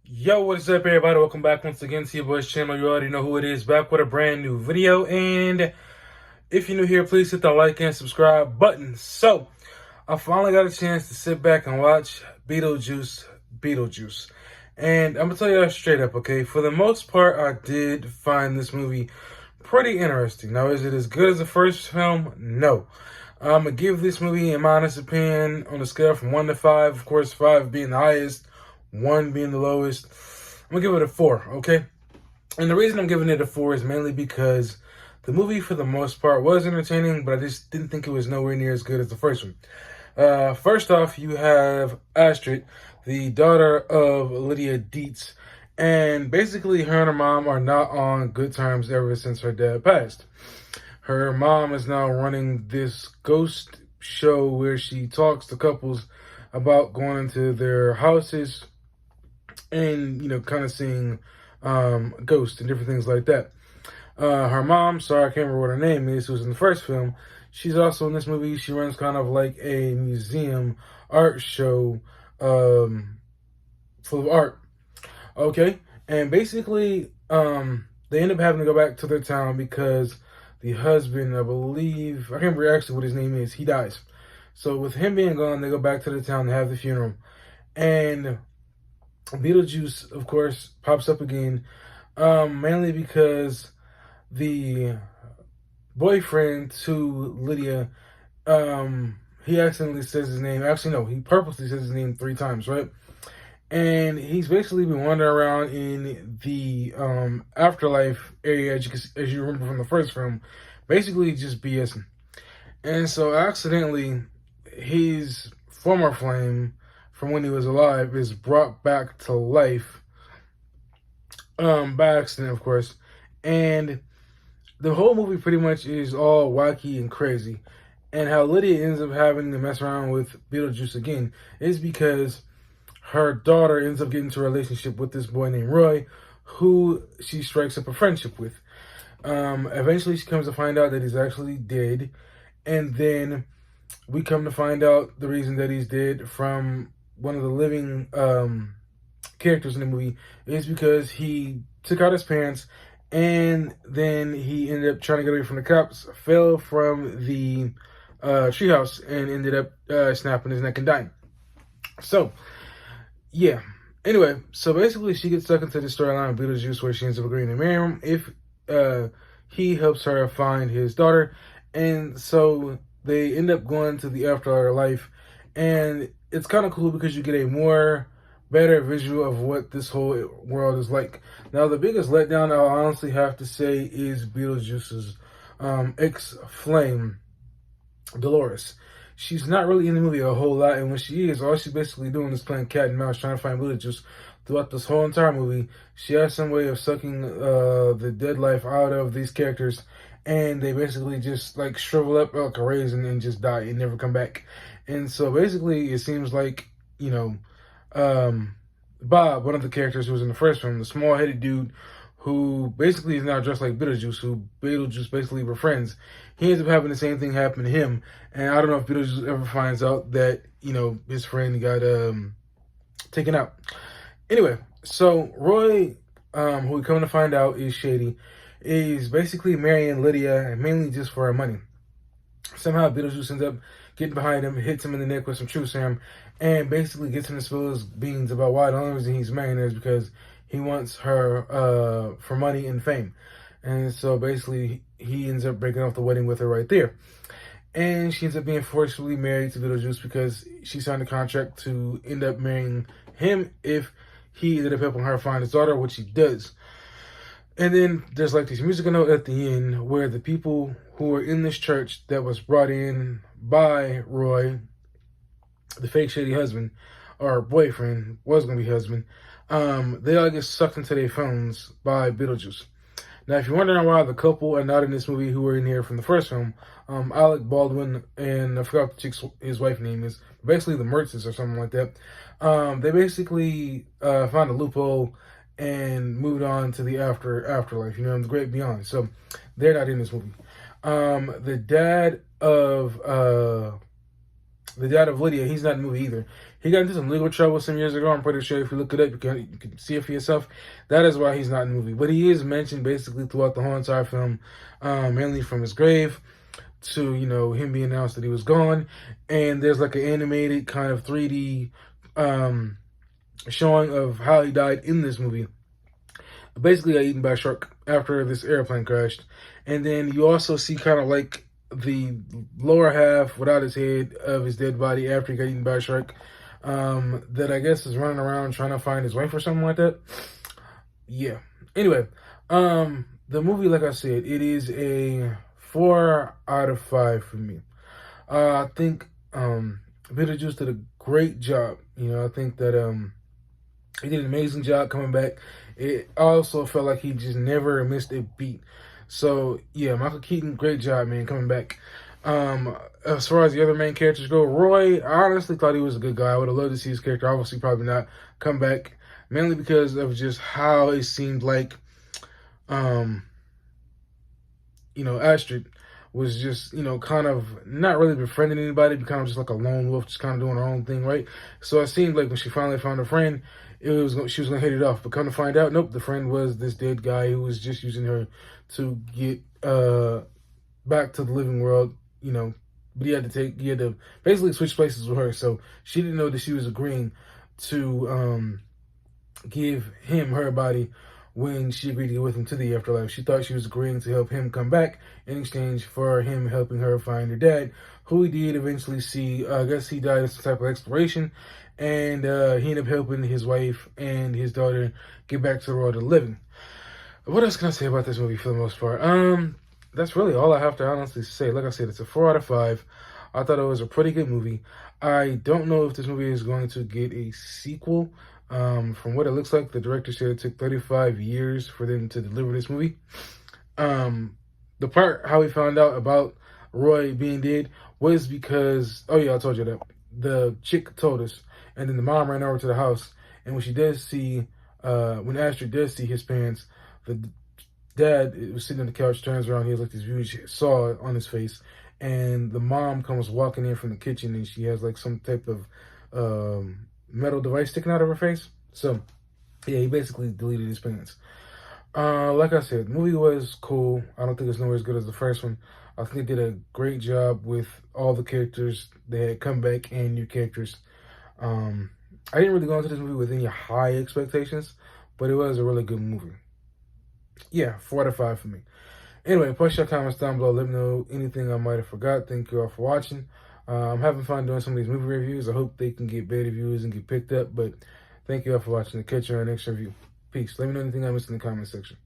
Yo, what is up, everybody? Welcome back once again to your boy's channel. You already know who it is, back with a brand new video. And if you're new here, please hit the like and subscribe button. So, I finally got a chance to sit back and watch Beetlejuice. And I'm gonna tell you that straight up, okay? For the most part, I did find this movie pretty interesting. Now, is it as good as the first film? No. I'm gonna give this movie, in my honest opinion, on a scale from 1 to 5. Of course, 5 being the highest, 1 being the lowest. I'm gonna give it a 4, okay? And the reason I'm giving it a 4 is mainly because the movie, for the most part, was entertaining, but I just didn't think it was nowhere near as good as the first one. First off, you have Astrid, the daughter of Lydia Dietz, and basically her and her mom are not on good terms ever since her dad passed. Her mom is now running this ghost show where she talks to couples about going into their houses and, kind of seeing ghosts and different things like that. Her mom, sorry, I can't remember what her name is, who was in the first film. She's also in this movie. She runs kind of like a museum art show full of art. Okay? And basically, they end up having to go back to their town because the husband, I believe, I can't remember actually what his name is, he dies. So with him being gone, they go back to the town to have the funeral. And Beetlejuice, of course, pops up again, mainly because the boyfriend to Lydia, he accidentally says his name. Actually, no, he purposely says his name 3 times, right? And he's basically been wandering around in the afterlife area, as you remember from the first film, basically just BSing. And so accidentally, his former flame from when he was alive is brought back to life, by accident, of course. And the whole movie pretty much is all wacky and crazy. And how Lydia ends up having to mess around with Beetlejuice again is because her daughter ends up getting into a relationship with this boy named Roy, who she strikes up a friendship with. Eventually, she comes to find out that he's actually dead. And then we come to find out the reason that he's dead from one of the living characters in the movie is because he took out his pants and then he ended up trying to get away from the cops, fell from the treehouse and ended up snapping his neck and dying. So, yeah. Anyway, so basically she gets stuck into the storyline of Beetlejuice where she ends up agreeing to marry him if he helps her find his daughter. And so they end up going to the afterlife, and it's kind of cool because you get a better visual of what this whole world is like. Now, the biggest letdown I'll honestly have to say is Beetlejuice's ex-flame, Dolores. She's not really in the movie a whole lot, and when she is, all she's basically doing is playing cat and mouse, trying to find Beetlejuice throughout this whole entire movie. She has some way of sucking the dead life out of these characters, and they basically just like shrivel up like a raisin and just die and never come back. And so basically, it seems like, Bob, one of the characters who was in the first film, the small-headed dude who basically is now dressed like Beetlejuice, who Beetlejuice basically befriends, he ends up having the same thing happen to him. And I don't know if Beetlejuice ever finds out that, his friend got taken out. Anyway, so Roy, who we come to find out is shady, is basically marrying Lydia, mainly just for her money. Somehow Beetlejuice ends up getting behind him, hits him in the neck with some true serum, and basically gets him to spill his beans about why the only reason he's marrying her is because he wants her for money and fame. And so basically he ends up breaking off the wedding with her right there. And she ends up being forcibly married to Beetlejuice because she signed a contract to end up marrying him if he ended up helping her find his daughter, which he does. And then there's like this musical note at the end where the people who were in this church that was brought in by Roy, the fake shady husband, or boyfriend, was going to be husband, they all get sucked into their phones by Beetlejuice. Now, if you're wondering why the couple are not in this movie who were in here from the first film, Alec Baldwin and I forgot what the chick's his wife's name is, basically the Mertzes or something like that, they basically found a loophole and moved on to the afterlife, the great beyond. So they're not in this movie. The dad of Lydia, he's not in the movie either. He got into some legal trouble some years ago. I'm pretty sure if you look it up, you can see it for yourself. That is why he's not in the movie. But he is mentioned basically throughout the whole entire film, mainly from his grave to, him being announced that he was gone. And there's like an animated kind of 3D showing of how he died in this movie. Basically got eaten by a shark after this airplane crashed. And then you also see kind of like the lower half without his head of his dead body after he got eaten by a shark, that I guess is running around trying to find his wife or something like that. Yeah. Anyway, the movie, like I said, it is a 4 out of 5 for me. I think Beetlejuice did a great job. I think that he did an amazing job coming back. It also felt like he just never missed a beat. So, yeah, Michael Keaton, great job, man, coming back. As far as the other main characters go, Roy, I honestly thought he was a good guy. I would have loved to see his character, obviously, probably not come back, mainly because of just how it seemed like, Astrid was just, kind of not really befriending anybody, but kind of just like a lone wolf, just kind of doing her own thing, right? So it seemed like when she finally found a friend, she was going to hit it off. But come to find out, nope, the friend was this dead guy who was just using her to get back to the living world, But he had to basically switch places with her. So she didn't know that she was agreeing to give him her body when she agreed to go with him to the afterlife. She thought she was agreeing to help him come back in exchange for him helping her find her dad, who he did eventually see. I guess he died in some type of exploration, and he ended up helping his wife and his daughter get back to the world of the living. What else can I say about this movie for the most part? That's really all I have to honestly say. Like I said, it's a 4 out of 5. I thought it was a pretty good movie. I don't know if this movie is going to get a sequel. From what it looks like, the director said it took 35 years for them to deliver this movie. The part how we found out about Roy being dead was because, oh yeah, I told you that. The chick told us. And then the mom ran over to the house. And when she does see, when Astrid does see his parents, the dad was sitting on the couch, turns around, he has like this huge saw on his face. And the mom comes walking in from the kitchen and she has like some type of metal device sticking out of her face. So, yeah, he basically deleted his parents. Like I said, the movie was cool. I don't think it's nowhere as good as the first one. I think they did a great job with all the characters. They had comeback and new characters. I didn't really go into this movie with any high expectations, but it was a really good movie. Yeah, 4 out of 5 for me. Anyway, post your comments down below. Let me know anything I might have forgot. Thank you all for watching. I'm having fun doing some of these movie reviews. I hope they can get better views and get picked up. But thank you all for watching. Catch you on the next review. Peace. Let me know anything I missed in the comment section.